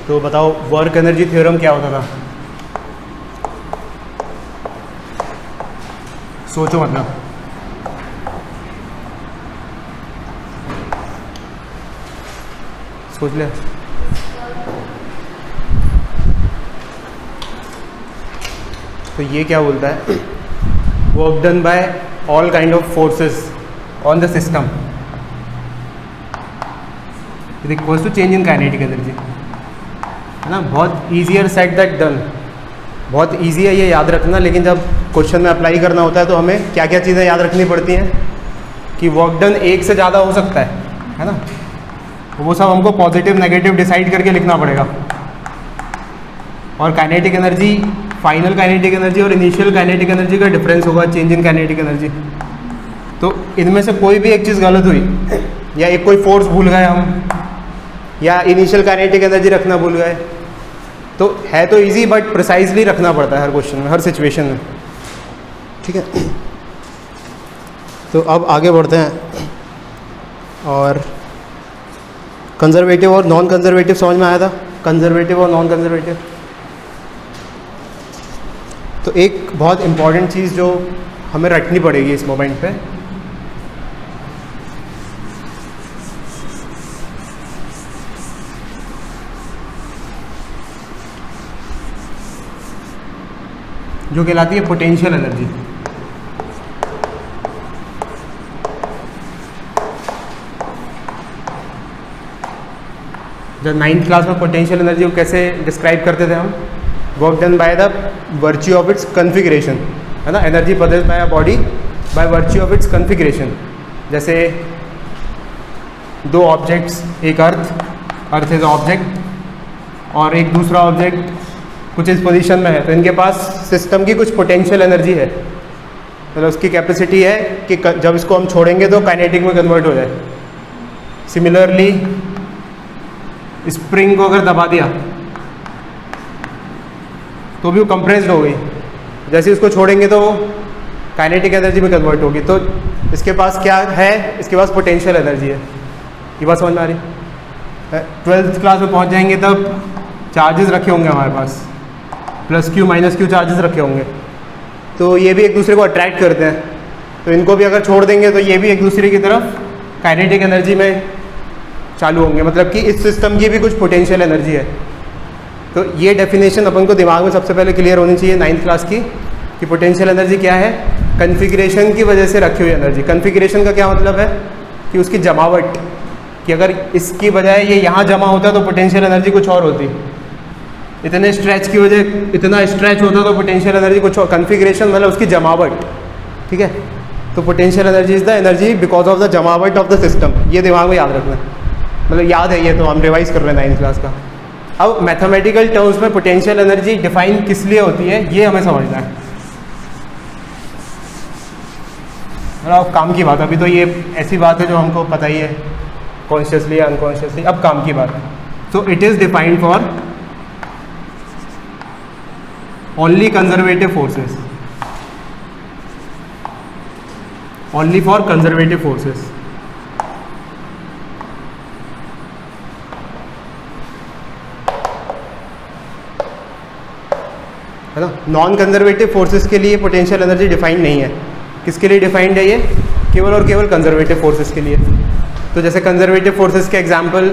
तो बताओ work energy theorem क्या होता था? सोचो मतलब। सोच ले। तो ये क्या बोलता है? Work done by all kind of forces on the system is equals to change in kinetic energy, है ना। बहुत ईजियर सेड दैट डन। बहुत ईजी है ये याद रखना, लेकिन जब क्वेश्चन में अप्लाई करना होता है तो हमें क्या क्या चीज़ें याद रखनी पड़ती हैं कि वर्क डन एक से ज़्यादा हो सकता है ना। वो सब हमको पॉजिटिव नेगेटिव डिसाइड करके लिखना पड़ेगा। और kinetic energy, final kinetic energy और इनिशियल काइनेटिक एनर्जी का डिफरेंस होगा, चेंज इन काइनेटिक एनर्जी। तो इनमें से कोई भी एक चीज़ गलत हुई, या एक कोई फोर्स भूल गए हम, या इनिशियल काइनेटिक एनर्जी रखना भूल गए, तो है तो इजी बट प्रिसाइजली रखना पड़ता है हर क्वेश्चन में, हर सिचुएशन में, ठीक है। तो अब आगे बढ़ते हैं। और कंजर्वेटिव और नॉन कंजर्वेटिव समझ में आया था? कंजर्वेटिव और नॉन कंजर्वेटिव। तो एक बहुत इम्पॉर्टेंट चीज़ जो हमें रखनी पड़ेगी इस मोमेंट पे, जो कहलाती है पोटेंशियल एनर्जी। जब 9th क्लास में पोटेंशियल एनर्जी को कैसे डिस्क्राइब करते थे हम? Work done by the virtue of its configuration, है ना। Energy produced by a body by virtue of its configuration. जैसे दो ऑब्जेक्ट्स, एक अर्थ इज ऑब्जेक्ट और एक दूसरा ऑब्जेक्ट कुछ इस पोजीशन में है, तो इनके पास सिस्टम की कुछ पोटेंशियल एनर्जी है, मतलब उसकी कैपेसिटी है कि जब इसको हम छोड़ेंगे तो काइनेटिक में कन्वर्ट हो जाए। सिमिलरली स्प्रिंग को अगर दबा दिया तो भी वो कंप्रेस्ड हो गई, जैसे उसको छोड़ेंगे तो काइनेटिक एनर्जी में कन्वर्ट होगी। तो इसके पास क्या है? इसके पास पोटेंशियल एनर्जी है। ये बात समझ में आ रही? 12th क्लास में पहुंच जाएंगे तब चार्जेस रखे होंगे हमारे पास, plus q minus q charges रखे होंगे, तो ये भी एक दूसरे को अट्रैक्ट करते हैं। तो इनको भी अगर छोड़ देंगे तो ये भी एक दूसरे की तरफ काइनेटिक एनर्जी में चालू होंगे, मतलब कि इस सिस्टम की भी कुछ पोटेंशियल एनर्जी है। तो ये डेफिनेशन अपन को दिमाग में सबसे पहले क्लियर होनी चाहिए 9th क्लास की, कि पोटेंशियल एनर्जी क्या है? कन्फिग्रेशन की वजह से रखी हुई एनर्जी। कन्फिग्रेशन का क्या मतलब है? कि उसकी जमावट, कि अगर इसकी बजाय ये यहाँ जमा होता तो पोटेंशियल एनर्जी कुछ और होती, इतने स्ट्रेच की वजह इतना स्ट्रेच होता तो पोटेंशियल एनर्जी कुछ और। कन्फिग्रेशन मतलब उसकी जमावट, ठीक है। तो potential energy is the energy because of the जमावट ऑफ द सिस्टम। ये दिमाग में याद रखना, मतलब याद है ये, तो हम रिवाइज कर रहे हैं 9th क्लास का। अब मैथमेटिकल टर्म्स में पोटेंशियल एनर्जी डिफाइन किस लिए होती है ये हमें समझना है। अब काम की बात, अभी तो ये ऐसी बात है जो हमको पता ही है कॉन्शियसली या अनकॉन्शियसली। अब काम की बात। So it is defined for only conservative forces, only for conservative forces. है ना। नॉन कंजर्वेटिव फोर्सेस के लिए पोटेंशियल एनर्जी डिफाइंड नहीं है। किसके लिए डिफाइंड है ये? केवल और केवल कंजर्वेटिव फोर्सेस के लिए। तो जैसे कंजर्वेटिव फोर्सेस के example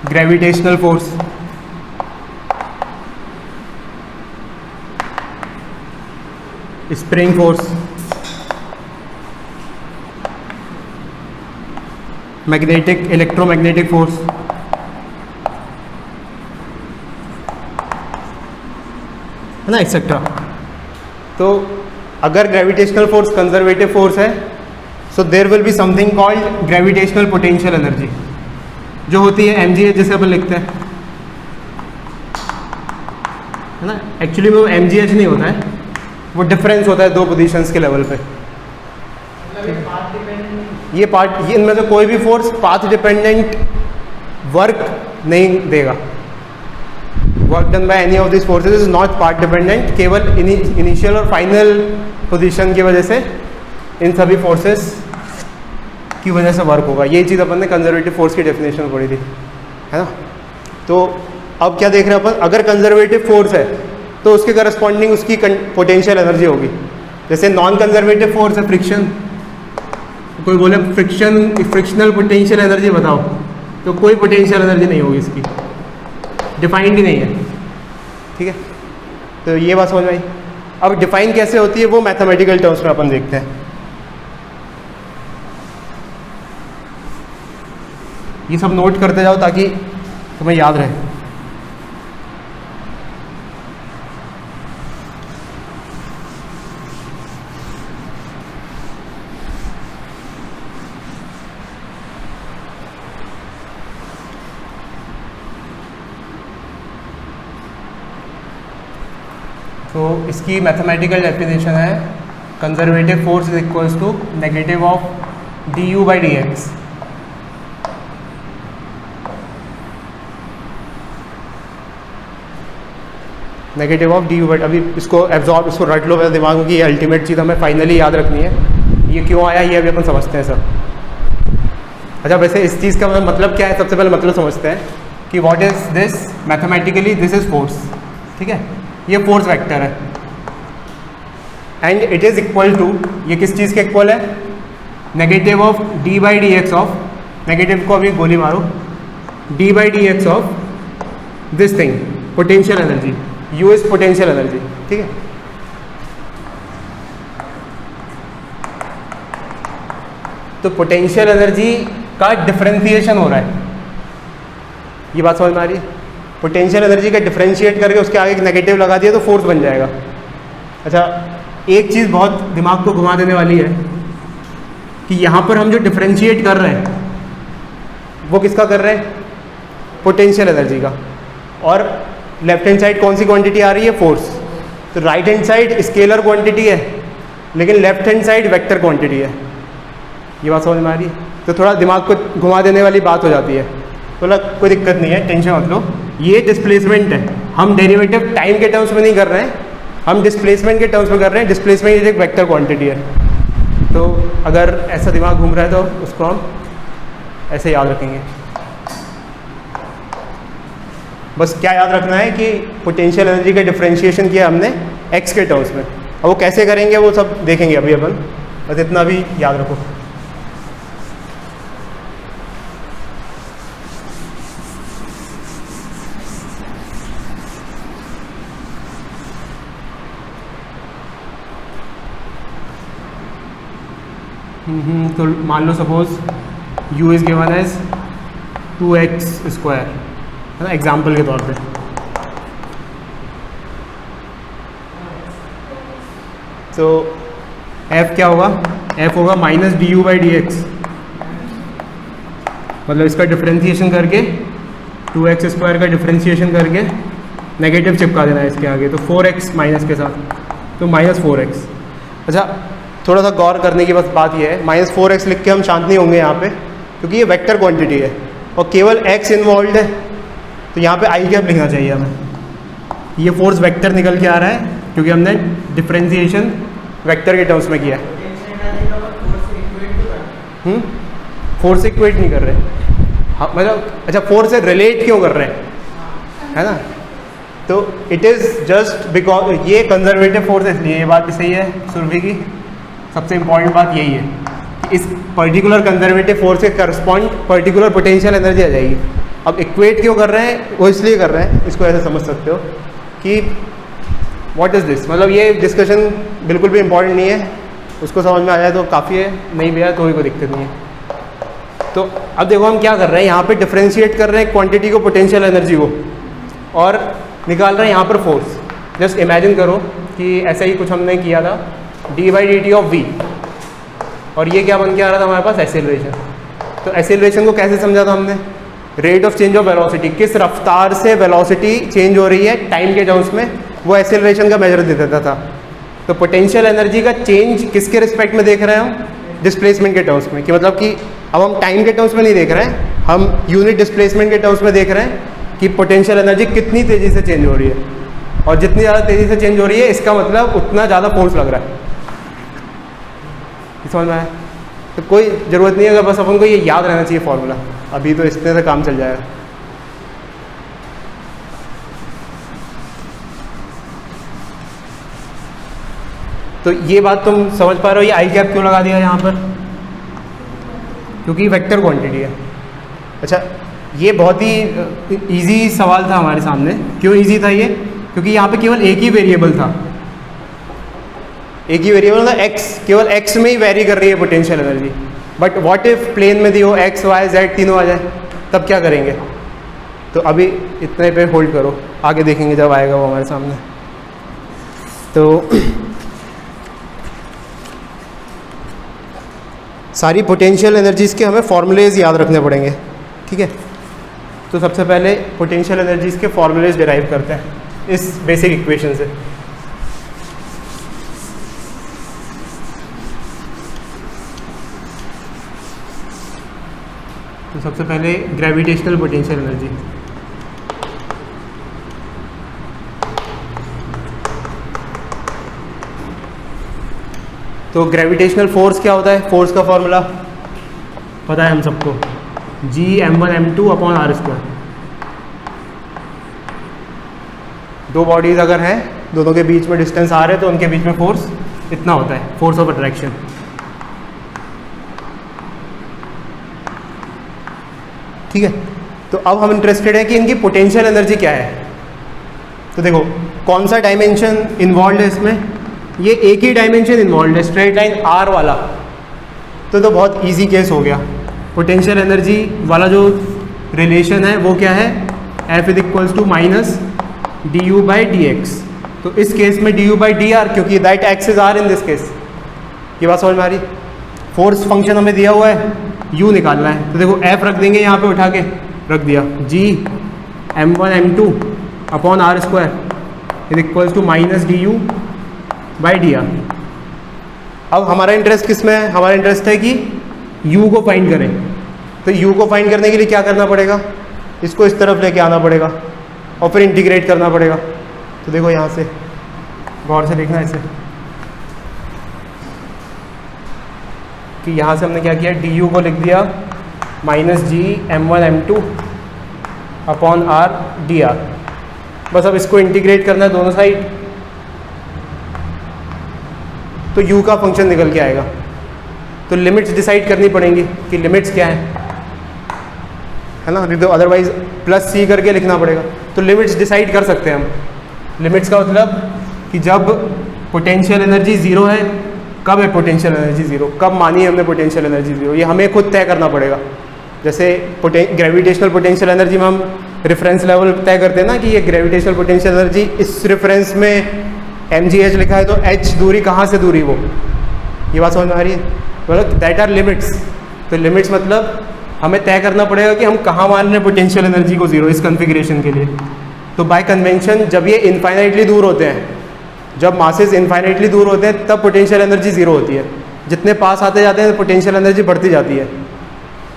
gravitational force, spring force, magnetic electromagnetic force, है ना, एक्सेट्रा। तो अगर ग्रेविटेशनल फोर्स कंजर्वेटिव फोर्स है, so there will be something called gravitational potential energy, जो होती है mgh, जिसे अपन लिखते हैं, है ना। एक्चुअली में वो mgh नहीं होता है, वो डिफरेंस होता है दो पोजीशंस के लेवल पे। ये पार्ट, ये इनमें से कोई भी फोर्स पाथ डिपेंडेंट वर्क नहीं देगा। Work done by any of this forces is not path dependent, केवल इनिशियल और फाइनल पोजीशन की वजह से इन सभी फोर्सेस की वजह से वर्क होगा। यही चीज़ अपन ने कंजर्वेटिव फोर्स की डेफिनेशन पढ़ी थी, है ना। तो अब क्या देख रहे हैं अपन, अगर कंजर्वेटिव फोर्स है तो उसके करस्पॉन्डिंग उसकी पोटेंशियल एनर्जी होगी। जैसे नॉन कंजर्वेटिव फोर्स है फ्रिक्शन, कोई बोले फ्रिक्शनल पोटेंशियल एनर्जी बताओ, तो कोई पोटेंशियल एनर्जी नहीं होगी, इसकी डिफाइंड ही नहीं है। ठीक है, तो ये बात समझ में आई। अब डिफाइन कैसे होती है वो मैथमेटिकल टर्म्स में अपन देखते हैं। ये सब नोट करते जाओ ताकि तुम्हें याद रहे। तो इसकी मैथमेटिकल डेफिनेशन है conservative force is equals to negative of d u by d x. Negative of d u by, अभी इसको एब्जॉर्ब, इसको रट लो मेरे दिमाग में कि ये अल्टीमेट चीज़ हमें फाइनली याद रखनी है। ये क्यों आया ये अभी अपन समझते हैं सब। अच्छा, वैसे इस चीज़ का मतलब क्या है, सबसे पहले मतलब समझते हैं कि what is this mathematically, this is force. ठीक है, ये फोर्स वेक्टर है and it is equal to, ये किस चीज़ के इक्वल है, negative of d by d x of, negative को अभी गोली मारो, d by d x of this thing potential energy, u is potential energy. ठीक है, तो पोटेंशियल एनर्जी का डिफरेंशिएशन हो रहा है, ये बात समझ में आ रही है। पोटेंशियल एनर्जी का डिफरेंशिएट करके उसके आगे एक नेगेटिव लगा दिया तो फोर्स बन जाएगा। अच्छा, एक चीज़ बहुत दिमाग को घुमा देने वाली है कि यहाँ पर हम जो डिफरेंशिएट कर रहे हैं वो किसका कर रहे हैं, पोटेंशियल एनर्जी का, और लेफ्ट हैंड साइड कौन सी क्वांटिटी आ रही है, फोर्स। तो right hand side scalar quantity है लेकिन left hand side vector quantity है। ये बात समझ में आ रही है। तो थोड़ा दिमाग को घुमा देने वाली बात हो जाती है, तो कोई दिक्कत नहीं है, टेंशन मत लो। ये डिस्प्लेसमेंट है, हम डेरिवेटिव टाइम के टर्म्स में नहीं कर रहे हैं, हम डिस्प्लेसमेंट के टर्म्स में कर रहे हैं। डिस्प्लेसमेंट एक वेक्टर क्वांटिटी है, तो अगर ऐसा दिमाग घूम रहा है तो उसको हम ऐसे याद रखेंगे। बस क्या याद रखना है कि पोटेंशियल एनर्जी का डिफरेंशिएशन किया हमने एक्स के टर्म्स में, अब वो कैसे करेंगे वो सब देखेंगे अभी अपन, बस इतना भी याद रखो। तो मान लो suppose u is given as 2x square, है ना, एग्जाम्पल के तौर पे। तो f क्या होगा, f होगा minus D u by d x, मतलब इसका डिफरेंशिएशन करके 2x स्क्वायर का डिफरेंशिएशन करके नेगेटिव चिपका देना है इसके आगे, तो 4x माइनस के साथ, तो माइनस 4x। अच्छा, थोड़ा सा गौर करने की बस बात यह है, माइनस 4x लिख के हम शांत नहीं होंगे यहाँ पे, क्योंकि ये वेक्टर क्वांटिटी है और केवल x इन्वॉल्व है, तो यहाँ पे आई कैप लिखना चाहिए हमें। ये फोर्स वेक्टर निकल के आ रहा है क्योंकि हमने डिफरेंशिएशन वेक्टर के टर्म्स में किया है। फोर्स से इक्वेट नहीं कर रहे, हाँ मतलब, अच्छा फोर्स से रिलेट क्यों कर रहे हैं, है ना। तो इट इज़ जस्ट बिकॉज ये कंजर्वेटिव फोर्स है, इसलिए ये बात भी सही है सुरभि की। सबसे इंपॉर्टेंट बात यही है कि इस पर्टिकुलर कंजर्वेटिव फोर्स के करस्पॉन्ड पर्टिकुलर पोटेंशियल एनर्जी आ जाएगी। अब इक्वेट क्यों कर रहे हैं, वो इसलिए कर रहे हैं, इसको ऐसे समझ सकते हो कि व्हाट इज़ दिस, मतलब ये डिस्कशन बिल्कुल भी इंपॉर्टेंट नहीं है, उसको समझ में आ जाए तो काफ़ी है, नहीं भी आया तो कोई दिक्कत नहीं है। तो अब देखो हम क्या कर रहे हैं, यहाँ पे डिफरेंशिएट कर रहे हैं क्वांटिटी को, पोटेंशियल एनर्जी को, और निकाल रहे हैं यहाँ पर फोर्स। जस्ट इमेजिन करो कि ऐसा ही कुछ हमने किया था, d by d t of v, और ये क्या बन के आ रहा था हमारे पास, एक्सेलरेशन। तो एक्सेलरेशन को कैसे समझा था हमने, rate of change of velocity, किस रफ्तार से वेलोसिटी चेंज हो रही है टाइम के टर्म्स में, वो एक्सेलरेशन का मेजर दे देता था। तो पोटेंशियल एनर्जी का चेंज किसके रिस्पेक्ट में देख रहे हैं हम, डिस्प्लेसमेंट के टर्म्स में, कि मतलब कि अब हम टाइम के टर्म्स में नहीं देख रहे हैं, हम यूनिट डिस्प्लेसमेंट के टर्म्स में देख रहे हैं कि पोटेंशियल एनर्जी कितनी तेज़ी से चेंज हो रही है, और जितनी ज़्यादा तेज़ी से चेंज हो रही है इसका मतलब उतना ज़्यादा फोर्स लग रहा है। समझ में आया। तो कोई ज़रूरत नहीं है, अगर बस अपन को ये याद रहना चाहिए फॉर्मूला, अभी तो इसमें से काम चल जाएगा। तो ये बात तुम समझ पा रहे हो, ये आई कैप क्यों लगा दिया यहाँ पर, क्योंकि वेक्टर क्वांटिटी है। अच्छा, ये बहुत ही इजी सवाल था हमारे सामने। क्यों इजी था ये? क्योंकि यहाँ पे केवल एक ही वेरिएबल था, एक ही वेरिएबल था x, केवल x में ही वेरी कर रही है potential energy. But what if plane में दी हो x, y, z तीनों आ जाए, तब क्या करेंगे? तो अभी इतने पे होल्ड करो, आगे देखेंगे जब आएगा वो हमारे सामने। तो सारी पोटेंशियल एनर्जीज़ के हमें फॉर्मूलेज याद रखने पड़ेंगे, ठीक है। तो सबसे पहले पोटेंशियल एनर्जीज़ के फॉर्मूलेज डिराइव करते हैं इस बेसिक इक्वेशन से। तो सबसे पहले ग्रेविटेशनल पोटेंशियल एनर्जी। तो ग्रेविटेशनल फोर्स क्या होता है? फोर्स का फॉर्मूला पता है हम सबको, Gm1m2 अपॉन r स्क्वायर। दो बॉडीज अगर हैं, दोनों के बीच में डिस्टेंस r है, तो उनके बीच में फोर्स इतना होता है, फोर्स ऑफ अट्रैक्शन। ठीक है। तो अब हम इंटरेस्टेड हैं कि इनकी पोटेंशियल एनर्जी क्या है। तो देखो कौन सा डायमेंशन इन्वॉल्व है इसमें, ये एक ही डायमेंशन इन्वॉल्व है, स्ट्रेट लाइन r वाला। तो बहुत इजी केस हो गया। पोटेंशियल एनर्जी वाला जो रिलेशन है वो क्या है, F is equals to minus du/dx। तो इस केस में du/dr, क्योंकि that x is r in this case. ये बात समझ में आ रही? फोर्स फंक्शन हमें दिया हुआ है, u निकालना है। तो देखो F रख देंगे यहाँ पे, उठा के रख दिया, Gm1m2 upon r square is equals to minus du/dr। अब हमारा इंटरेस्ट किस में है? हमारा इंटरेस्ट है कि u को फाइंड करें। तो u को फाइंड करने के लिए क्या करना पड़ेगा, इसको इस तरफ लेके आना पड़ेगा और फिर इंटीग्रेट करना पड़ेगा। तो देखो यहाँ से गौर से देखना इसे, कि यहाँ से हमने क्या किया, du को लिख दिया minus Gm1m2 upon r dr। बस अब इसको इंटीग्रेट करना है दोनों साइड, तो u का फंक्शन निकल के आएगा। तो लिमिट्स डिसाइड करनी पड़ेंगी कि लिमिट्स क्या है ना, नहीं तो अदरवाइज प्लस c करके लिखना पड़ेगा। तो लिमिट्स डिसाइड कर सकते हैं हम। लिमिट्स का मतलब कि जब पोटेंशियल एनर्जी ज़ीरो है, कब है पोटेंशियल एनर्जी ज़ीरो, कब मानी है हमने पोटेंशियल एनर्जी ज़ीरो, ये हमें खुद तय करना पड़ेगा। जैसे ग्रेविटेशनल पोटेंशियल एनर्जी में हम रेफरेंस लेवल तय करते हैं ना, कि ये ग्रेविटेशनल पोटेंशियल एनर्जी इस रेफरेंस में mgh लिखा है, तो h दूरी कहाँ से दूरी वो, ये बात समझ में आ रही है? मतलब दैट आर लिमिट्स। तो लिमिट्स मतलब हमें तय करना पड़ेगा कि हम कहाँ मान रहे हैं पोटेंशियल एनर्जी को ज़ीरो इस कन्फिग्रेशन के लिए। तो बाय कन्वेंशन जब ये इनफाइनाइटली दूर होते हैं, जब मासेस इनफाइनाइटली दूर होते हैं, तब पोटेंशियल एनर्जी ज़ीरो होती है। जितने पास आते जाते हैं पोटेंशियल एनर्जी बढ़ती जाती है।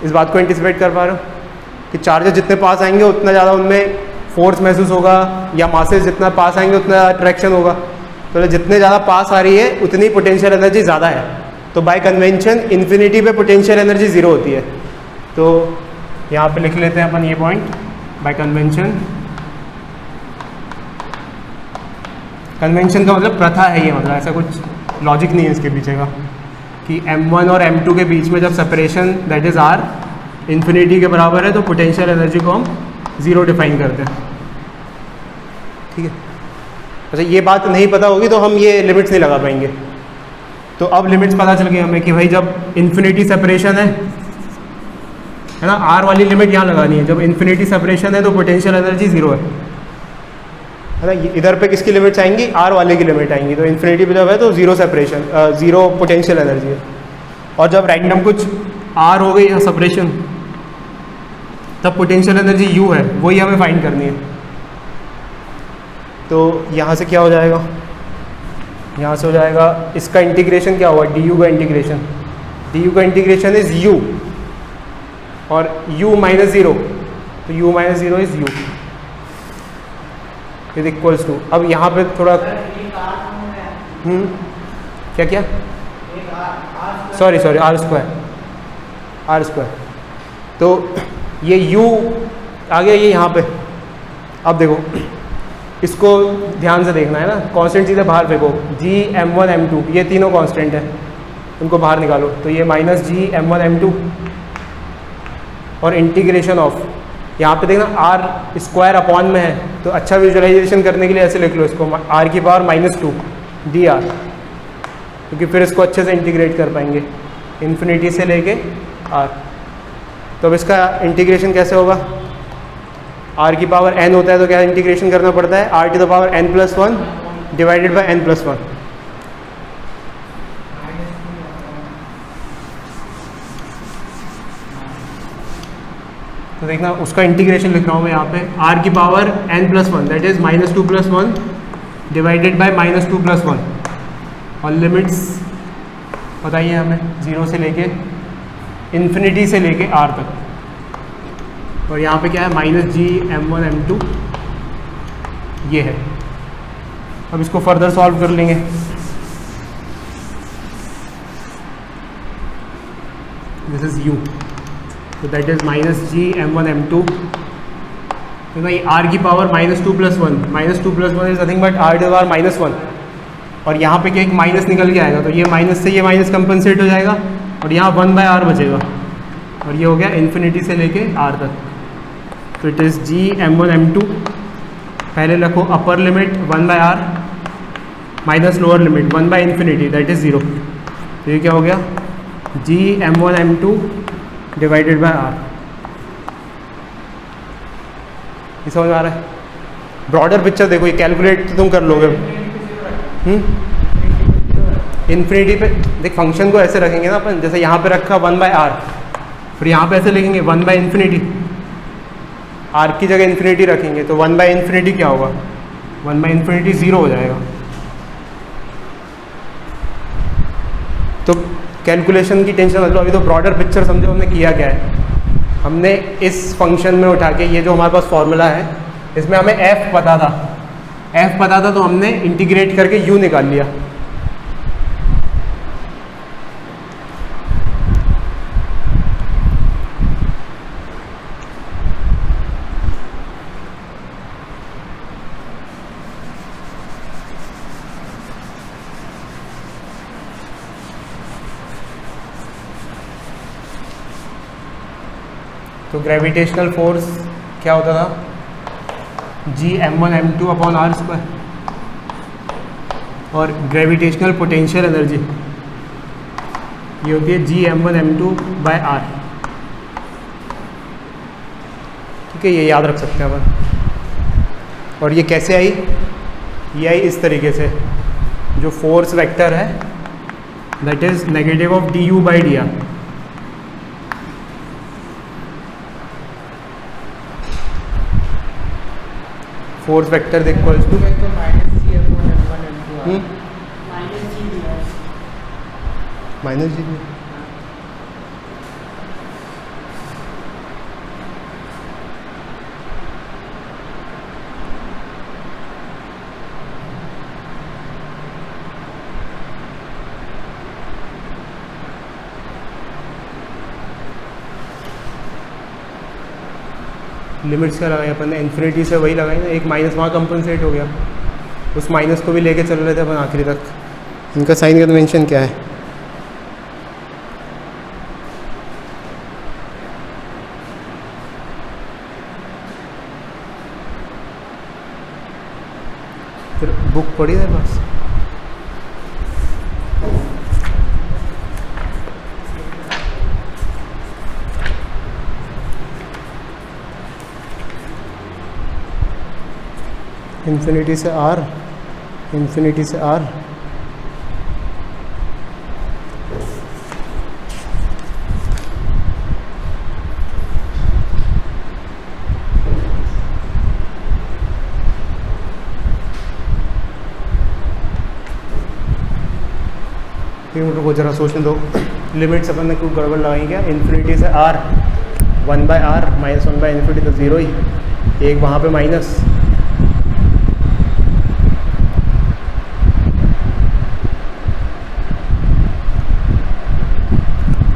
इस बात को एंटिसिपेट कर पा रहे हो कि चार्जेस जितने पास आएंगे उतना ज़्यादा उनमें फोर्स महसूस होगा, या मासेस जितना पास आएंगे उतना अट्रैक्शन होगा। तो जितने ज़्यादा पास आ रही है उतनी पोटेंशियल एनर्जी ज़्यादा है। तो बाय कन्वेंशन इन्फिनिटी पे पोटेंशियल एनर्जी ज़ीरो होती है। तो यहाँ पे लिख लेते हैं अपन ये पॉइंट, बाय कन्वेंशन। कन्वेंशन का मतलब प्रथा है, ये मतलब ऐसा कुछ लॉजिक नहीं है इसके पीछे का, कि m1 और m2 के बीच में जब separation that is r infinity के बराबर है, तो पोटेंशियल एनर्जी को हम ज़ीरो डिफाइन करते हैं। ठीक है। अच्छा, ये बात नहीं पता होगी तो हम ये लिमिट्स नहीं लगा पाएंगे। तो अब लिमिट्स पता चल गई हमें कि भाई जब इन्फिनिटी सेपरेशन है ना, r वाली लिमिट यहाँ लगानी है। जब इन्फिनिटी सेपरेशन है तो पोटेंशियल एनर्जी ज़ीरो है ना। इधर पे किसकी लिमिट्स आएंगी, r वाले की लिमिट आएंगी। तो इन्फिनिटी पे जब है तो zero separation, zero potential energy है। और जब रैंडम कुछ r हो गई सेपरेशन, तब पोटेंशियल एनर्जी u है, वही हमें फाइंड करनी है। तो यहाँ से क्या हो जाएगा, यहाँ से हो जाएगा इसका इंटीग्रेशन क्या हुआ, du का इंटीग्रेशन। du का इंटीग्रेशन इज़ u और u माइनस ज़ीरो, तो u minus zero is u is equals to. अब यहाँ पे थोड़ा क्या क्या, सॉरी r स्क्वायर। तो ये u आ गया ये यहाँ पे। अब देखो इसको ध्यान से देखना है ना, कांस्टेंट चीज़ें बाहर फेंको, जी m1 m2 ये तीनों कांस्टेंट है, उनको बाहर निकालो, तो ये माइनस जी m1 m2 और इंटीग्रेशन ऑफ, यहाँ पे देखना आर स्क्वायर अपॉन में है, तो अच्छा विजुअलाइजेशन करने के लिए ऐसे लिख लो इसको, आर की पावर -2 डी आर, क्योंकि फिर इसको अच्छे से इंटीग्रेट कर पाएंगे इन्फिनिटी से लेके आर। तो अब इसका इंटीग्रेशन कैसे होगा, आर की पावर n होता है तो क्या इंटीग्रेशन करना पड़ता है, r to the power n+1 divided by n+1। तो देखना उसका इंटीग्रेशन लिख रहा हूँ मैं यहाँ पे, आर की power n+1 that is -2+1 divided by -2+1, और लिमिट्स बताइए हमें 0 से लेके इन्फिनिटी से लेके आर तक, और यहाँ पे क्या है -g m1 m2 ये है। अब इसको फर्दर सॉल्व कर लेंगे, दिस इज u, तो that is -g m1 m2, तो भाई r की power -2+1 is nothing but r to the power -1, और यहाँ पे क्या एक माइनस निकल के आएगा, तो ये माइनस से ये माइनस कंपनसेट हो जाएगा, और यहाँ 1/r बचेगा, और ये हो गया इन्फिनिटी से लेके r तक। तो it is g m1 m2, पहले रखो upper limit 1/r minus lower limit 1/∞ that is 0, तो ये क्या हो गया g m1 m2 divided by r। ये समझ आ रहा है, ब्रॉडर पिक्चर देखो, ये कैलकुलेट तो तुम कर लोगे। इन्फिनिटी पे देख, फंक्शन को ऐसे रखेंगे ना अपन, जैसे यहाँ पे रखा 1/r, फिर यहाँ पे ऐसे लिखेंगे 1/∞, r की जगह इन्फिनिटी रखेंगे, तो 1/∞ क्या होगा, 1/∞ 0 हो जाएगा। तो कैलकुलेशन की टेंशन मत लो, अभी तो ब्रॉडर पिक्चर समझो हमने किया क्या है। हमने इस फंक्शन में उठा के, ये जो हमारे पास फॉर्मूला है इसमें हमें f पता था, तो हमने इंटीग्रेट करके u निकाल लिया। तो ग्रेविटेशनल फोर्स क्या होता था, जी m1 m2 upon r square, और ग्रेविटेशनल पोटेंशियल एनर्जी ये होती है जी m1 m2 बाय r। ठीक है, ये याद रख सकते हैं अपन। और ये कैसे आई, ये आई इस तरीके से, जो फोर्स वेक्टर है that is negative of d u by d r. Force vector equals to minus g. Limits क्या लगाई अपन ने, इन्फिनिटी से वही लगाई ना, एक माइनस वहाँ कंपनसेट हो गया, उस माइनस को भी लेके चल रहे थे अपन आखिरी तक। इनका साइन कन्वेंशन क्या है, फिर बुक पढ़ी है बस। इन्फिनिटी से r, इन्फिनिटी से r, को जरा सोचने दो, लिमिट्स अपन ने कुछ गड़बड़ लगाई क्या, इन्फिनिटी से r 1/r माइनस 1/∞ तो 0 ही, एक वहाँ पे माइनस,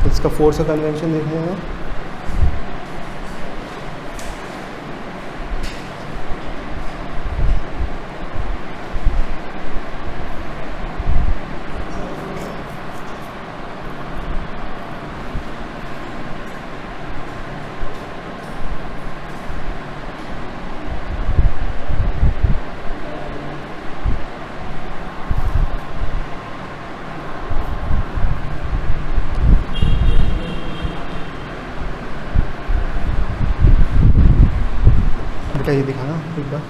इसका फोर्स का कन्वेंशन देखने हैं। का ये दिखाना एक बार।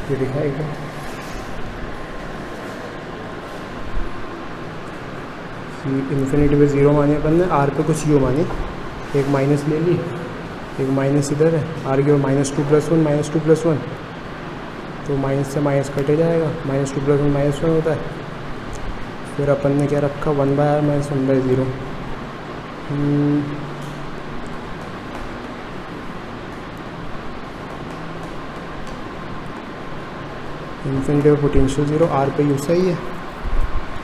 ये दिखा एक बार। इन्फिनिटी पे 0 माने अपन ने, आर पे कुछ यू माने, एक माइनस ले ली, एक माइनस इधर है, आर के -2 + 1 -2 + 1, तो माइनस से माइनस कटे जाएगा, -2 + 1 -1 होता है। फिर अपन ने क्या रखा, 1/r - 1/0। इन्फिनिटी पे पोटेंशियल 0, आर पे यू सही है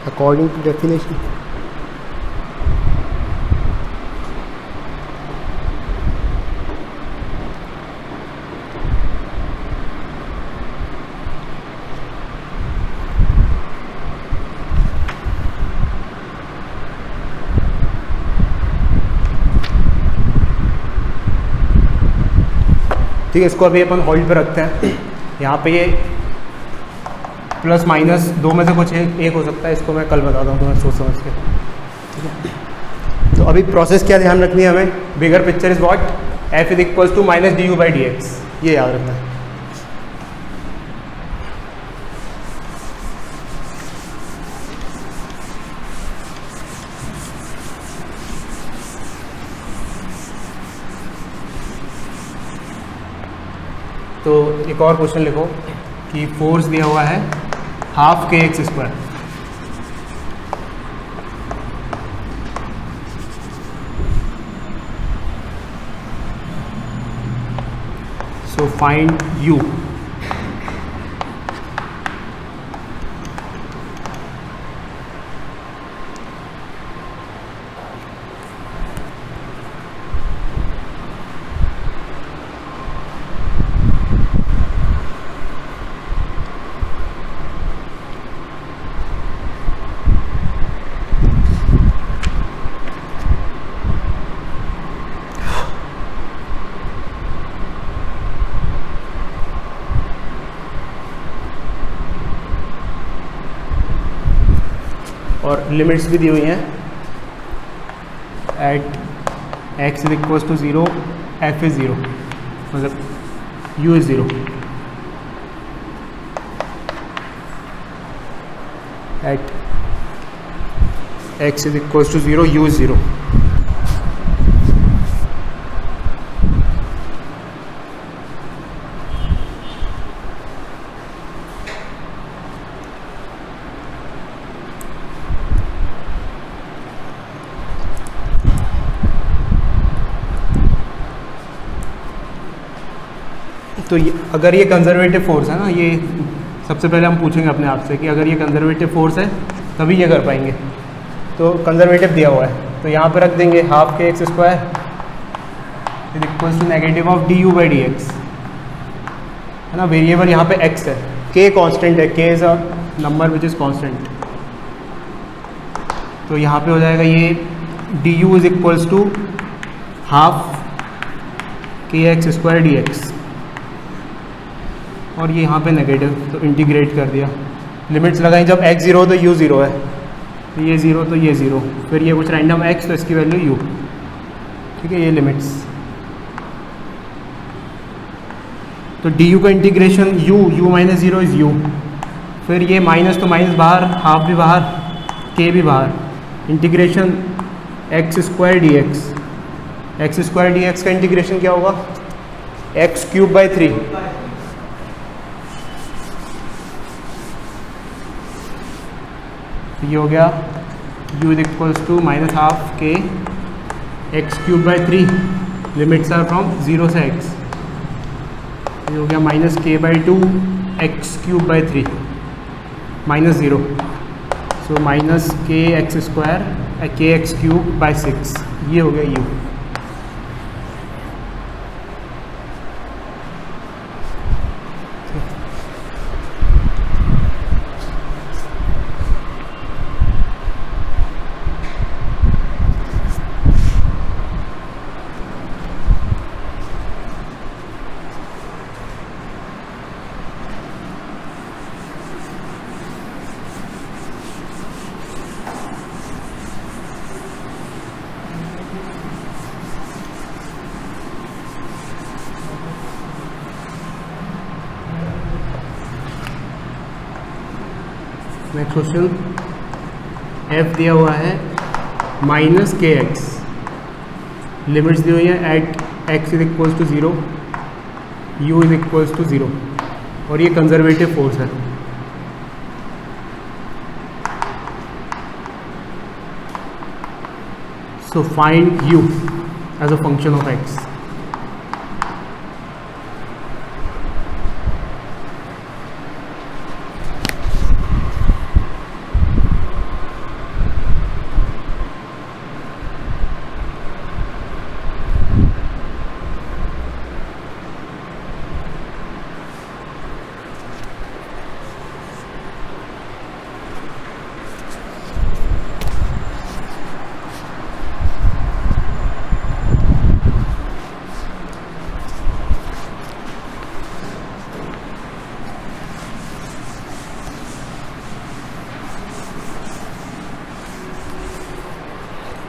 अकॉर्डिंग टू डेफिनेशन। ठीक है, इसको अभी अपन होल्ड पे रखते हैं। यहाँ पे ये ±2 में से कुछ एक हो सकता है, इसको मैं कल बताता हूँ तुम्हें सोच समझ के। ठीक है, तो अभी प्रोसेस क्या ध्यान रखनी है हमें, bigger picture is what, f = -du/dx, ये याद रखना है। तो एक और क्वेश्चन लिखो कि फोर्स दिया हुआ है 12 kx²। सो फाइंड u। और लिमिट्स भी दी हुई हैं, एट x = 0, f = 0, मतलब u = 0, एट x = 0, u = 0। तो अगर ये कंजर्वेटिव फोर्स है ना, ये सबसे पहले हम पूछेंगे अपने आप से कि अगर ये कंजर्वेटिव फोर्स है तभी ये कर पाएंगे। तो कंजर्वेटिव दिया हुआ है, तो यहाँ पे रख देंगे 12 kx² = -du/dx, है ना। वेरिएबल यहाँ पे x है, k कांस्टेंट है, k is a number which is constant. तो यहाँ पे हो जाएगा ये du = ½ kx² dx, और ये यहाँ पे नेगेटिव, तो इंटीग्रेट कर दिया। लिमिट्स लगाई, जब x 0 तो u 0 है, तो ये 0 तो ये 0, फिर ये कुछ रैंडम x तो इसकी वैल्यू u। ठीक है, ये लिमिट्स। तो du का इंटीग्रेशन u -0 इज़ u, फिर ये माइनस तो माइनस बाहर, हाफ भी बाहर, k भी बाहर, integration x² dx। x² dx का इंटीग्रेशन क्या होगा, x³/3। ये हो गया u = -12 k x³/3, limits are from 0 से x। ये हो गया -k/2 x³/3 -0, सो -kx²/6, ये हो गया u। नेक्स्ट क्वेश्चन, f दिया हुआ है माइनस के एक्स, लिमिट्स दी हुई है at x is equals to 0, u is equals to 0, और ये कंजर्वेटिव फोर्स है। So find u as a function of x।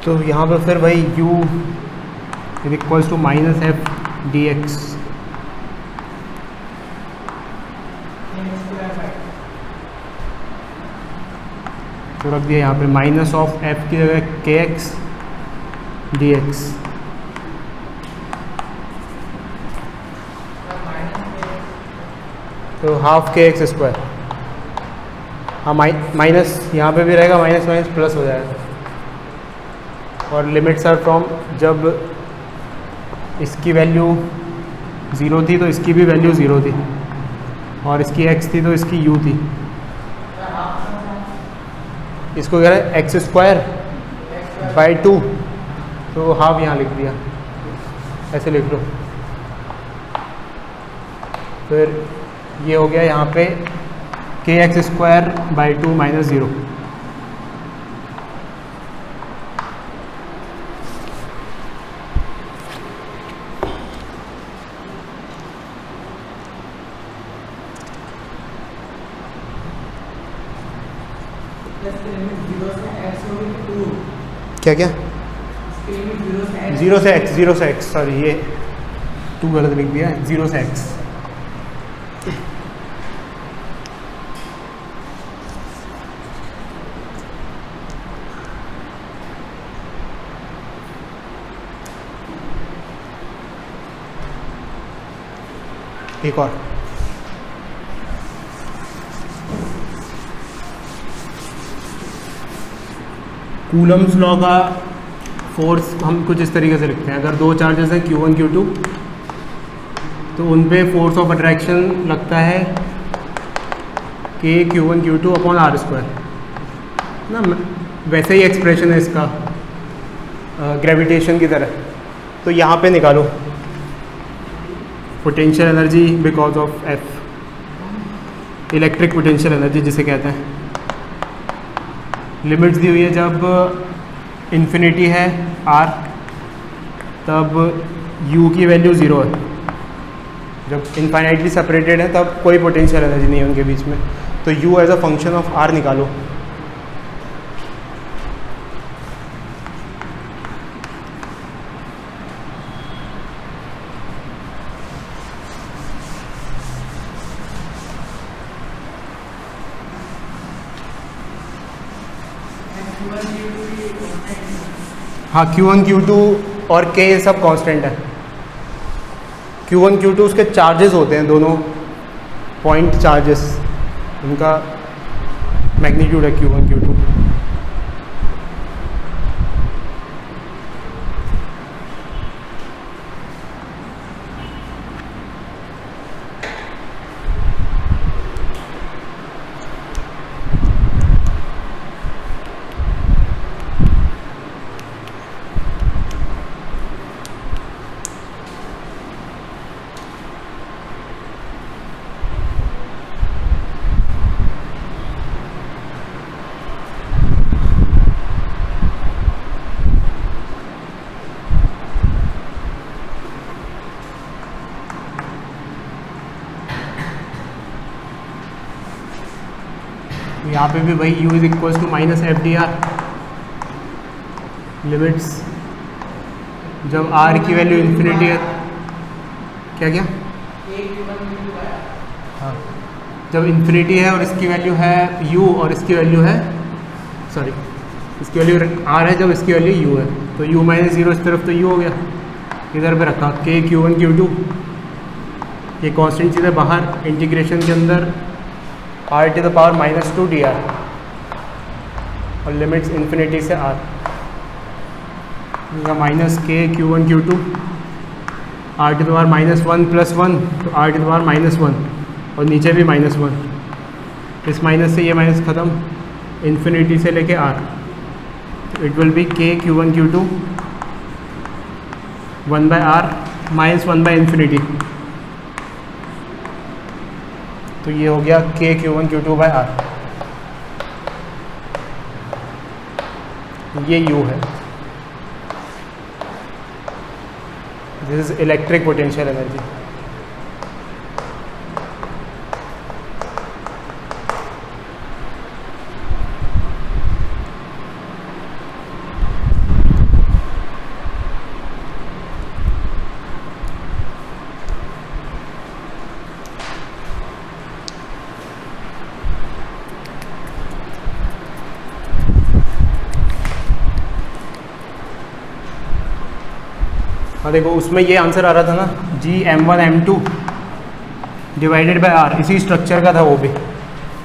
तो यहाँ पर फिर वही u is equals to minus f d x, तो रख दिया यहाँ पे माइनस ऑफ f की जगह के एक्स डी एक्स। तो हाफ के एक्स स्क्वायर, हाँ माइनस यहाँ पे भी रहेगा, माइनस माइनस प्लस हो जाएगा। और लिमिट्स आर फ्रॉम, जब इसकी वैल्यू 0 थी तो इसकी भी वैल्यू 0 थी, और इसकी x थी तो इसकी u थी। इसको कह रहे हैं एक्स स्क्वायर बाई 2, तो हाफ यहाँ लिख दिया, ऐसे लिख लो। फिर ये हो गया यहाँ पे के एक्स स्क्वायर बाई 2 माइनस 0। क्या क्या 0 से x, सॉरी ये 2 गलत लिख दिया, 0 से x। एक और, कूलम्स लॉ का फोर्स हम कुछ इस तरीके से लिखते हैं। अगर दो चार्जेस हैं Q1 Q2, तो उन पे फोर्स ऑफ अट्रैक्शन लगता है कि Q1 Q2 upon are square ना, वैसे ही एक्सप्रेशन है इसका ग्रेविटेशन की तरह। तो यहाँ पे निकालो potential energy because of F, electric potential energy जिसे कहते हैं। लिमिट्स दी हुई है, जब इन्फिनिटी है R तब U की वैल्यू 0 है, जब इनफाइनाइटली सेपरेटेड है तब कोई पोटेंशियल एनर्जी नहीं है उनके बीच में। तो U as a function of R निकालो। हाँ, Q1 Q2 और K ये सब कांस्टेंट है। Q1 Q2 उसके चार्जेस होते हैं, दोनों पॉइंट चार्जेस, उनका मैग्नीट्यूड है Q1 Q2। यहाँ पे भी वही u is equals to minus f d r, limits जब r की वैल्यू इन्फिनिटी है। क्या क्या हाँ जब इन्फिनिटी है और इसकी वैल्यू है u और इसकी वैल्यू है सॉरी इसकी वैल्यू r है, जब इसकी वैल्यू u है तो u माइनस 0 इस तरफ तो u हो गया, इधर पे रखा k q1 q2, ये कांस्टेंट चीज़ है बाहर, इंटीग्रेशन के अंदर r to the power -2 dr और लिमिट्स इन्फिनिटी से r minus k q1 q2 r to the power -1 + 1 तो r टू द पावर -1 और नीचे भी -1, इस माइनस से ये माइनस ख़त्म, इन्फिनिटी से लेके r, it will be k q1 q2 1/r -1/∞, तो ये हो गया k q1 q2/r, ये u है, this is electric potential energy. हाँ देखो उसमें ये आंसर आ रहा था ना Gm1m2 डिवाइडेड बाय r, इसी स्ट्रक्चर का था वो भी,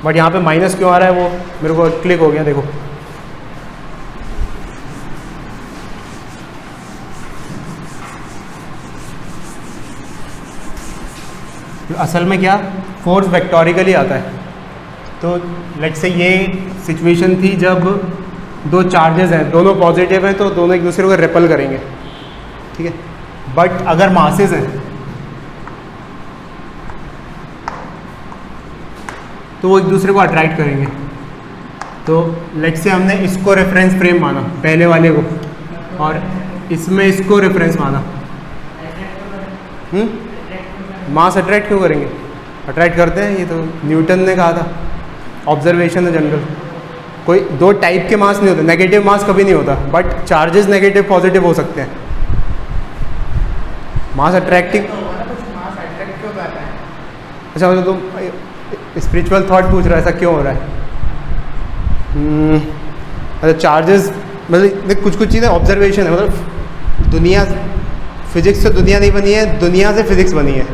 बट यहाँ पे माइनस क्यों आ रहा है वो मेरे को क्लिक हो गया। देखो असल में क्या फोर्स वेक्टोरिकली आता है, तो लेट्स से ये सिचुएशन थी जब दो चार्जेस हैं, दोनों पॉजिटिव हैं तो दोनों एक दूसरे को रिपल करेंगे, ठीक है, बट अगर मासेस हैं तो वो एक दूसरे को अट्रैक्ट करेंगे। तो लेट्स से हमने इसको रेफरेंस फ्रेम माना पहले वाले को, और इसमें इसको रेफरेंस माना, मास अट्रैक्ट क्यों करेंगे? अट्रैक्ट करते हैं, ये तो न्यूटन ने कहा था, ऑब्जर्वेशन है जनरल। कोई दो टाइप के मास नहीं होते, नेगेटिव मास कभी नहीं होता, बट चार्जेस नेगेटिव पॉजिटिव हो सकते हैं। मास अट्रैक्टिंग, अच्छा मतलब तुम स्पिरिचुअल थॉट पूछ रहा है ऐसा क्यों हो रहा है? अच्छा चार्जेस मतलब कुछ कुछ चीज़ें ऑब्जर्वेशन है, मतलब दुनिया फिजिक्स से दुनिया नहीं बनी है, दुनिया से फिजिक्स बनी है,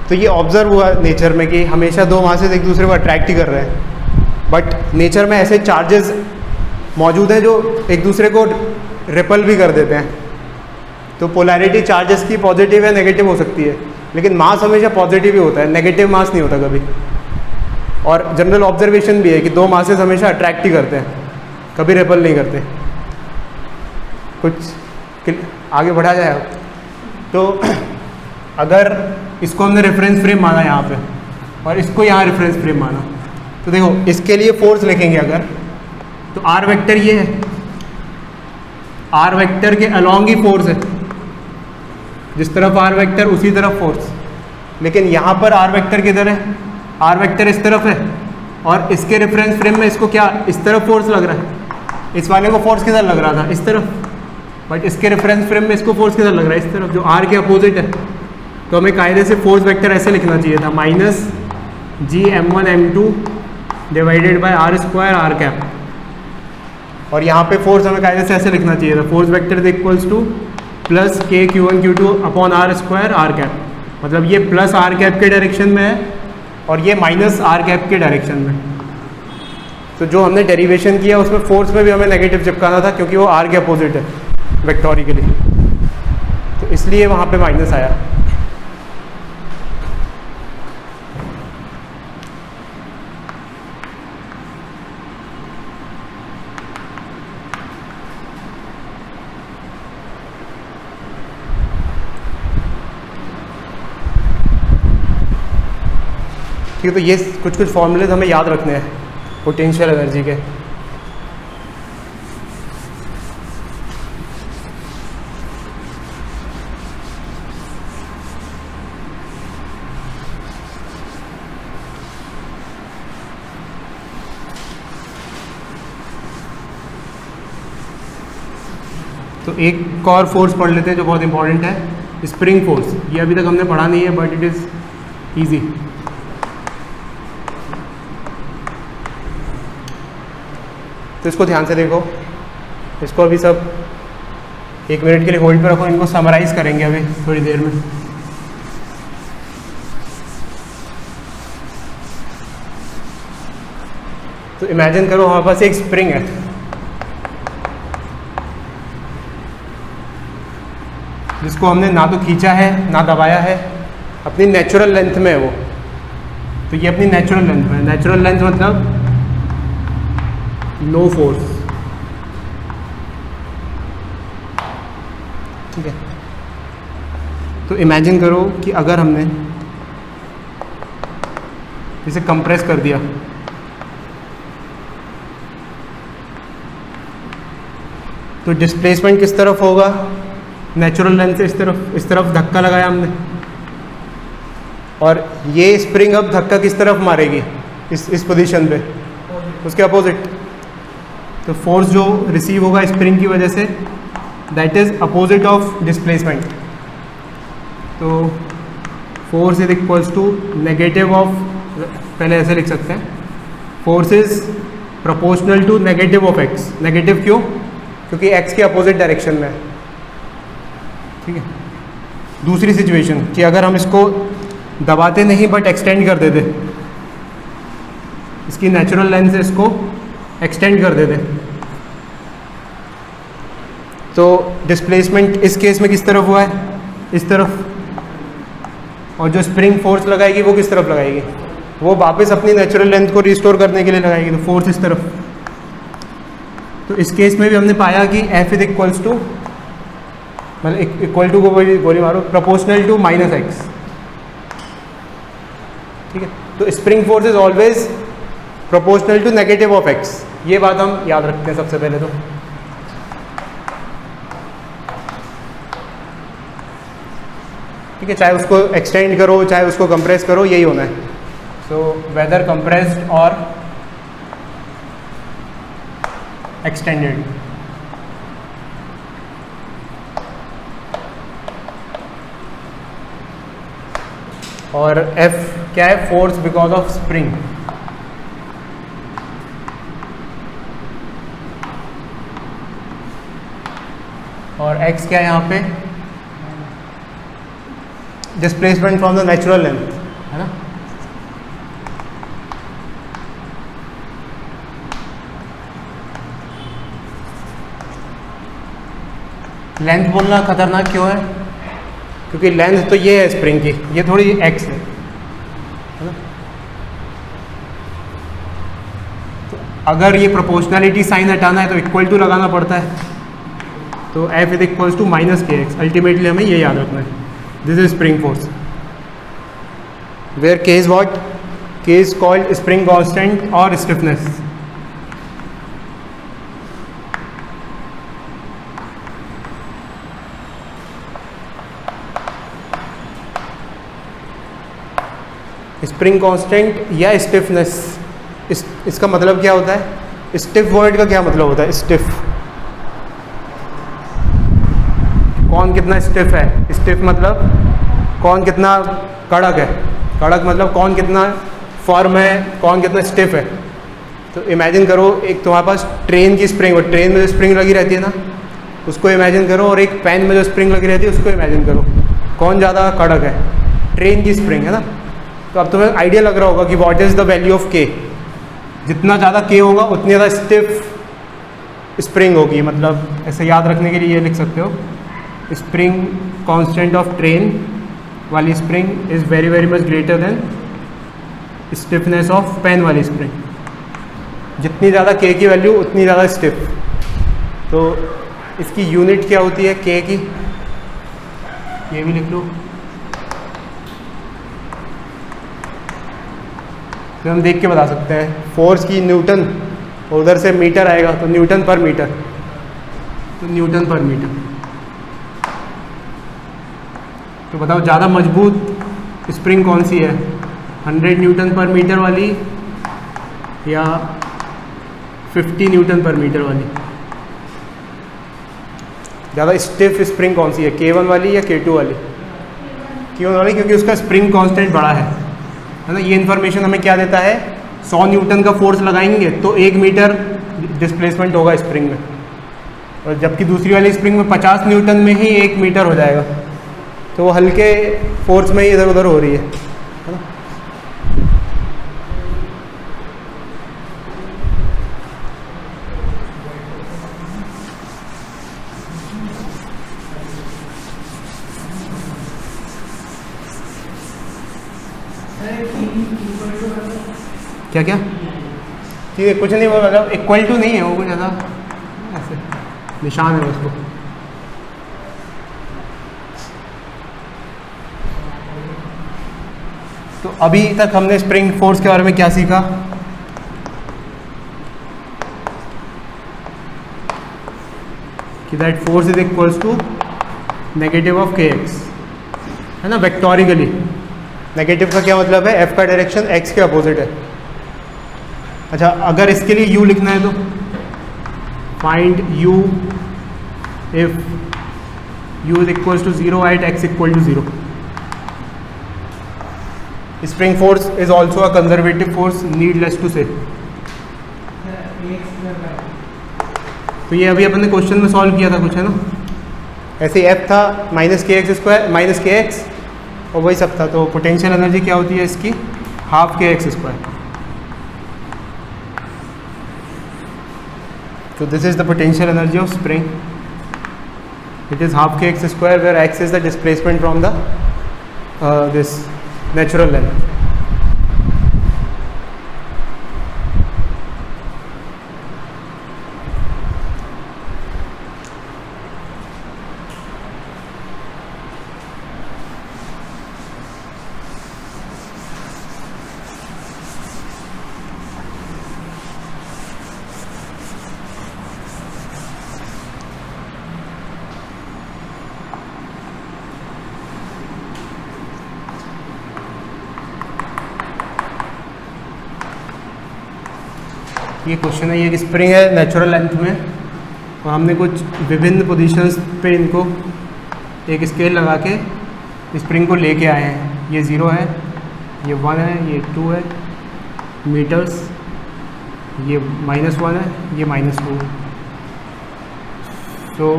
तो ये ऑब्जर्व हुआ नेचर में कि हमेशा दो मासेस एक दूसरे को अट्रैक्ट ही कर रहे हैं, बट नेचर में ऐसे चार्जेस मौजूद हैं जो एक दूसरे को रिपल भी कर देते हैं। तो पोलैरिटी चार्जेस की पॉजिटिव या नेगेटिव हो सकती है, लेकिन मास हमेशा पॉजिटिव ही होता है, नेगेटिव मास नहीं होता कभी। और जनरल ऑब्जर्वेशन भी है कि दो मासेस हमेशा अट्रैक्ट ही करते हैं, कभी रिपल नहीं करते। कुछ आगे बढ़ा जाए तो अगर इसको हमने रेफरेंस फ्रेम माना यहाँ पे और इसको यहाँ रेफरेंस फ्रेम माना, तो देखो इसके लिए फोर्स लिखेंगे अगर, तो आर वेक्टर ये है, आर वेक्टर के अलॉन्ग ही फोर्स है, जिस तरफ आर वेक्टर उसी तरफ फोर्स, लेकिन यहाँ पर आर वेक्टर किधर है? आर वेक्टर इस तरफ है, और इसके रेफरेंस फ्रेम में इसको क्या इस तरफ फोर्स लग रहा है, इस वाले को फोर्स किधर लग रहा था? इस तरफ, बट इसके रेफरेंस फ्रेम में इसको फोर्स किधर लग रहा है? इस तरफ, जो आर के अपोजिट है। तो हमें कायदे से फोर्स वेक्टर ऐसे लिखना चाहिए था, -Gm1m2 divided by r²r cap, और यहाँ पे फोर्स हमें कायदे से ऐसे लिखना चाहिए था, force vector equals two plus k q1 q2 upon r² r cap, मतलब ये प्लस r कैप के डायरेक्शन में है और ये माइनस r कैप के डायरेक्शन में। तो जो हमने डेरिवेशन किया उसमें फोर्स में भी हमें नेगेटिव चिपकाना था, क्योंकि वो r के अपोजिट है वेक्टोरिकली, तो इसलिए वहाँ पे माइनस आया। ठीक है, तो ये कुछ कुछ फॉर्मूलेज हमें याद रखने हैं पोटेंशियल एनर्जी के। तो एक और फोर्स पढ़ लेते हैं जो बहुत इंपॉर्टेंट है, स्प्रिंग फोर्स। ये अभी तक हमने पढ़ा नहीं है, बट इट इज़ ईजी। तो इसको ध्यान से देखो, इसको अभी सब 1 मिनट के लिए होल्ड पे रखो, इनको समराइज़ करेंगे अभी थोड़ी देर में। तो इमेजिन करो हमारे पास एक स्प्रिंग है, जिसको हमने ना तो खींचा है ना दबाया है, अपनी नेचुरल लेंथ में है वो। तो ये अपनी नेचुरल लेंथ में है। नेचुरल लेंथ मतलब नो फोर्स, ठीक है। तो इमेजिन करो कि अगर हमने इसे कंप्रेस कर दिया, तो डिस्प्लेसमेंट किस तरफ होगा? नेचुरल लेंथ से इस तरफ धक्का लगाया हमने, और ये स्प्रिंग अब धक्का किस तरफ मारेगी? इस पोजीशन पे, उसके अपोजिट। तो फोर्स जो रिसीव होगा स्प्रिंग की वजह से, that is opposite of displacement. तो force is equals to negative of, पहले ऐसे लिख सकते हैं, force is proportional to negative of x. Negative क्यों? क्योंकि एक्स के अपोजिट डायरेक्शन में है, ठीक है। दूसरी सिचुएशन कि अगर हम इसको दबाते नहीं बट एक्सटेंड कर देते, इसकी नेचुरल लेंथ से इसको एक्सटेंड कर देते, तो डिस्प्लेसमेंट इस केस में किस तरफ हुआ है? इस तरफ। और जो स्प्रिंग फोर्स लगाएगी वो किस तरफ लगाएगी? वो वापस अपनी नेचुरल लेंथ को रिस्टोर करने के लिए लगाएगी, तो फोर्स इस तरफ। तो इस केस में भी हमने पाया कि F इज इक्वल्स टू, मतलब इक्वल टू को गोली मारो, प्रोपोर्शनल टू माइनस एक्स, ठीक है। तो spring force is always proportional to negative of x. ये बात हम याद रखते हैं सबसे पहले तो। ठीक है, चाहे उसको एक्सटेंड करो चाहे उसको कंप्रेस करो, यही होना है। सो वेदर कंप्रेस्ड और एक्सटेंडेड। और F क्या है? Force because of spring. और X क्या है यहाँ पे? Displacement from the natural length, है ना। लेंथ बोलना खतरनाक क्यों है? क्योंकि लेंथ तो ये है स्प्रिंग की, ये थोड़ी एक्स है ना? तो अगर ये प्रोपोर्शनलिटी साइन हटाना है तो इक्वल टू लगाना पड़ता है। तो F is equals to minus k x. Ultimately हमें ये याद रखना है, this is spring force, where k is what? K is called spring constant और स्टिफनेस। स्प्रिंग कांस्टेंट या स्टिफनेस, इसका मतलब क्या होता है? स्टिफ वर्ड का क्या मतलब होता है? स्टिफ, कौन कितना स्टिफ है? स्टिफ मतलब कौन कितना कड़क है, कड़क मतलब कौन कितना फर्म है, कौन कितना स्टिफ है। तो इमेजिन करो एक तुम्हारे पास ट्रेन की स्प्रिंग, और ट्रेन में जो स्प्रिंग लगी रहती है ना, उसको इमेजिन करो, और एक पेन में जो स्प्रिंग लगी रहती है उसको इमेजिन करो, कौन ज़्यादा कड़क है? ट्रेन की स्प्रिंग, है ना। तो अब तुम्हें आइडिया लग रहा होगा कि what is the value of के। जितना ज़्यादा के होगा उतनी ज़्यादा स्टिफ स्प्रिंग होगी। मतलब ऐसे याद रखने के लिए ये लिख सकते हो, स्प्रिंग कांस्टेंट ऑफ ट्रेन वाली spring is very very much greater than stiffness of pen वाली स्प्रिंग। जितनी ज़्यादा के की वैल्यू उतनी ज़्यादा स्टिफ। तो इसकी यूनिट क्या होती है के की? ये भी लिख लो। तो हम देख के बता सकते हैं फोर्स की न्यूटन, और उधर से मीटर आएगा तो न्यूटन पर मीटर, तो न्यूटन पर मीटर। तो बताओ ज़्यादा मजबूत स्प्रिंग कौन सी है? 100 न्यूटन पर मीटर वाली या 50 न्यूटन पर मीटर वाली? ज़्यादा स्टिफ स्प्रिंग कौन सी है? K1 वाली या K2 वाली? K1 वाली, क्योंकि उसका स्प्रिंग कांस्टेंट बड़ा है ना। ये इन्फॉर्मेशन हमें क्या देता है? 100 न्यूटन का फोर्स लगाएंगे तो 1 मीटर डिस्प्लेसमेंट होगा स्प्रिंग में, और जबकि दूसरी वाली स्प्रिंग में 50 न्यूटन में ही 1 मीटर हो जाएगा, तो वो हल्के फोर्स में ही इधर उधर हो रही है ना। क्या क्या ठीक है, कुछ नहीं, वो मतलब इक्वल टू नहीं है, वो कुछ ज़्यादा ऐसे निशान है उसको। तो अभी तक हमने स्प्रिंग फोर्स के बारे में क्या सीखा? कि that force is equals to negative of k x, है ना, वेक्टोरिकली। नेगेटिव का क्या मतलब है? एफ का डायरेक्शन एक्स के अपोजिट है। अच्छा, अगर इसके लिए u लिखना है तो find u if u is equals to 0 at x equal to 0। Spring force is also a conservative force, needless to say. तो ये अभी अपने क्वेश्चन में सॉल्व किया था कुछ, है ना, ऐसे f था -kx² -kx और वही सब था। तो पोटेंशियल एनर्जी क्या होती है इसकी? Half kx²। So this is the potential energy of spring. It is half kx², where x is the displacement from the this natural length. ये क्वेश्चन है, ये एक स्प्रिंग है नेचुरल लेंथ में, और हमने कुछ विभिन्न पोजीशंस पे इनको एक स्केल लगा के स्प्रिंग को लेके आए हैं। ये 0 है, ये 1 है, ये 2 है मीटर्स, ये -1 है, ये -2 है। तो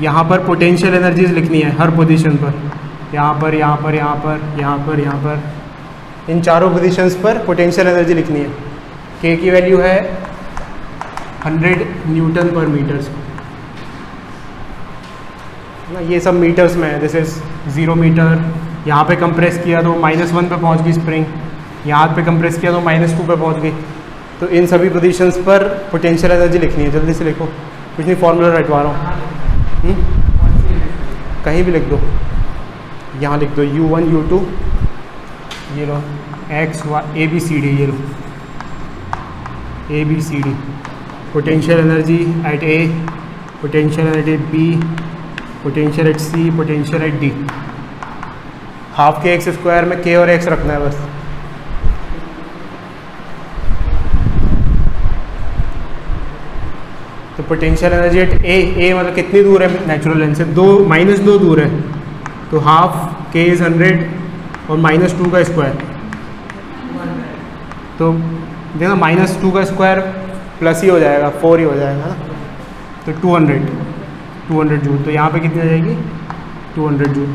यहाँ पर पोटेंशियल एनर्जीज लिखनी है हर पोजीशन पर, यहाँ पर, यहाँ पर, यहाँ पर, यहाँ पर, यहाँ पर, इन चारों पोजीशंस पर पोटेंशियल एनर्जी लिखनी है। के की वैल्यू है 100 न्यूटन पर मीटर्स, ना, ये सब मीटर्स में है। This is 0 metre. यहाँ पे कंप्रेस किया तो -1 पे पहुँच गई स्प्रिंग, यहाँ पे कंप्रेस किया तो -2 पे पहुँच गई। तो इन सभी पोजीशंस पर पोटेंशियल एनर्जी लिखनी है। जल्दी से लिखो, कुछ नहीं, फॉर्मूला रटवा रहा हूँ, कहीं भी लिख दो। यहाँ लिख दो U1 U2, ये लो x y ABCD, ये लो ABCD। Potential energy at A, potential at B, potential at C, potential at D। Half kx² में k और x रखना है बस। तो पोटेंशियल एनर्जी एट A मतलब कितनी दूर है नेचुरल लेंथ से? -2 दूर है, तो हाफ k इज़ 100 और -2 का स्क्वायर, तो देखना -2 का स्क्वायर प्लस ही हो जाएगा, 4 ही हो जाएगा ना। तो 200 जूल। तो यहाँ पे कितनी आ जाएगी? 200 जूल।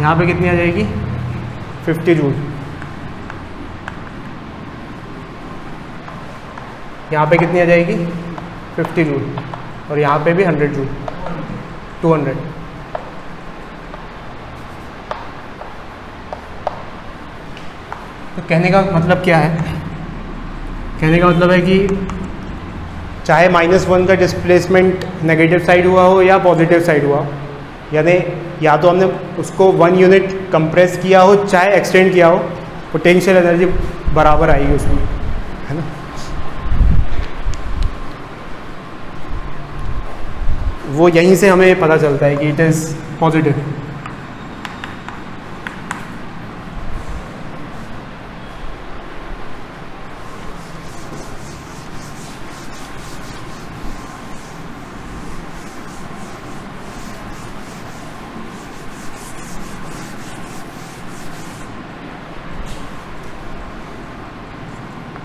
यहाँ पे कितनी आ जाएगी? 50 जूल। यहाँ पे कितनी आ जाएगी? 50 जूल। और यहाँ पे भी 100 जूल, 200। तो कहने का मतलब क्या है? कहने का मतलब है कि चाहे -1 का डिस्प्लेसमेंट नेगेटिव साइड हुआ हो या पॉजिटिव साइड हुआ हो, यानी या तो हमने उसको 1 यूनिट कंप्रेस किया हो चाहे एक्सटेंड किया हो, पोटेंशियल एनर्जी बराबर आएगी उसमें, है ना। वो यहीं से हमें पता चलता है कि इट इज़ पॉजिटिव।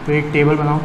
तो एक टेबल बनाओ,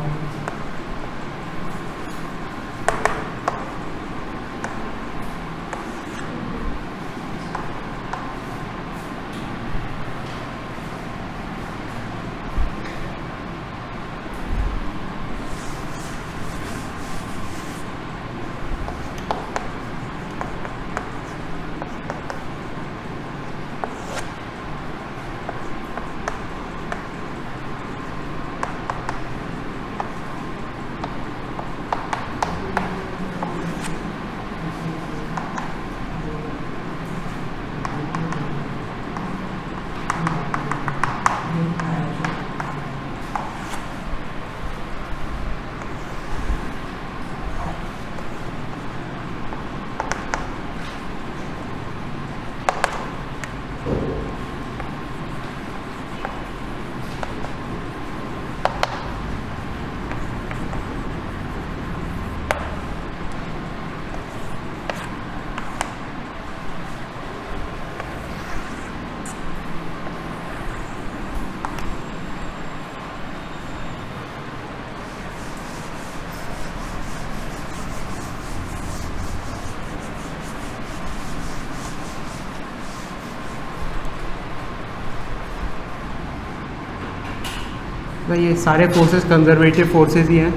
तो ये सारे फोर्सेस कंजर्वेटिव फोर्सेस ही हैं।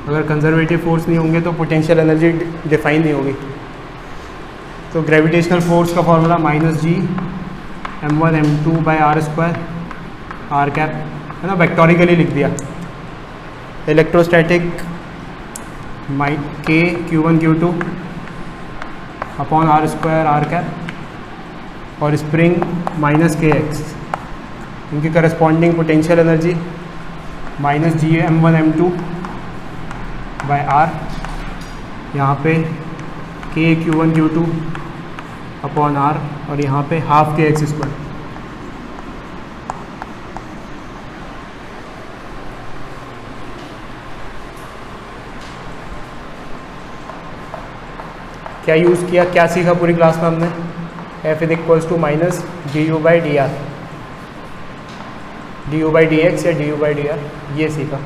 अगर कंजर्वेटिव फोर्स नहीं होंगे तो पोटेंशियल एनर्जी डिफाइन नहीं होगी। तो ग्रेविटेशनल फोर्स का formula -G m1m2/r² r cap है ना, वेक्टोरिकली लिख दिया। Electrostatic K Q1 Q2 upon r² r cap और स्प्रिंग -kx, इनकी करस्पॉन्डिंग पोटेंशियल एनर्जी -Gm1m2/r, यहाँ पे K Q1 Q2 upon r और यहाँ पे हाफ kx²। क्या यूज़ किया, क्या सीखा पूरी क्लास में हमने? F is equals to minus du/dr, du/dx या du/dr, ये सीखा।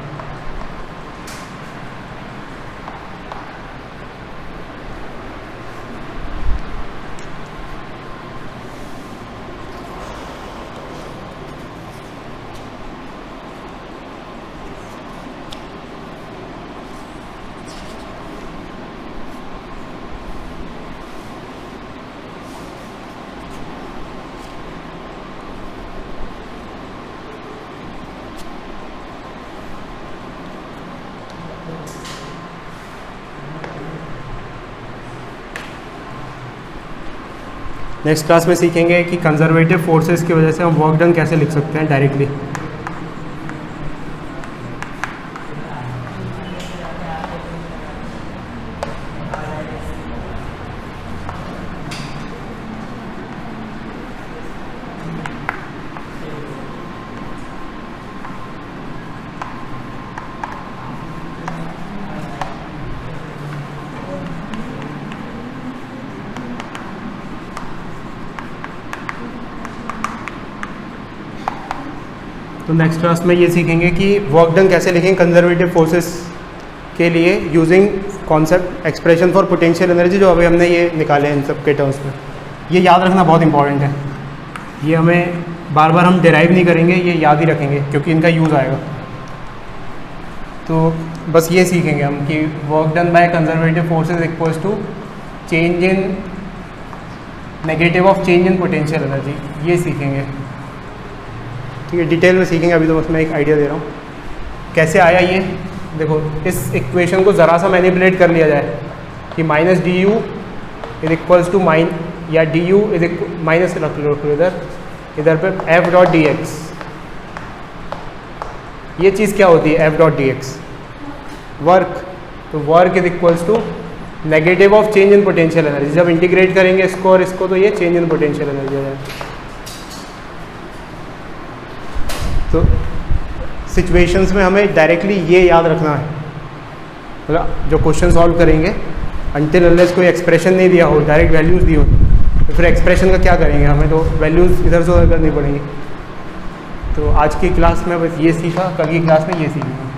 नेक्स्ट क्लास में सीखेंगे कि कंजर्वेटिव फोर्सेस की वजह से हम वर्क डन कैसे लिख सकते हैं डायरेक्टली। तो नेक्स्ट क्लास में ये सीखेंगे कि वर्क डन कैसे लिखेंगे कंजर्वेटिव फोर्सेस के लिए using concept expression for potential energy, जो अभी हमने ये निकाले हैं इन सब के टर्म्स में। ये याद रखना बहुत इंपॉर्टेंट है, ये हमें बार बार हम डिराइव नहीं करेंगे, ये याद ही रखेंगे क्योंकि इनका यूज़ आएगा। तो बस ये सीखेंगे हम कि work done by conservative forces equals to change in negative of change in potential energy, ये सीखेंगे। ठीक है, डिटेल में सीखेंगे, अभी तो बस मैं एक आइडिया दे रहा हूँ कैसे आया ये। देखो इस इक्वेशन को ज़रा सा मैनिपुलेट कर लिया जाए कि -du इज इक्वल्स टू या du इज माइनस रख लो इधर पे F.dx। ये चीज़ क्या होती है F.dx? वर्क। तो work is equals to negative of change in potential energy. जब इंटीग्रेट करेंगे इसको और इसको तो ये चेंज इन पोटेंशियल एनर्जी हो जाएगा। तो सिचुएशंस में हमें डायरेक्टली ये याद रखना है, मतलब जो क्वेश्चन सॉल्व करेंगे अनटिल अनलेस कोई एक्सप्रेशन नहीं दिया हो, डायरेक्ट वैल्यूज़ दी हो, तो फिर एक्सप्रेशन का क्या करेंगे, हमें तो वैल्यूज़ इधर से उधर करनी पड़ेंगी। तो आज की क्लास में बस ये सीखा, कल की क्लास में ये सीखेंगे।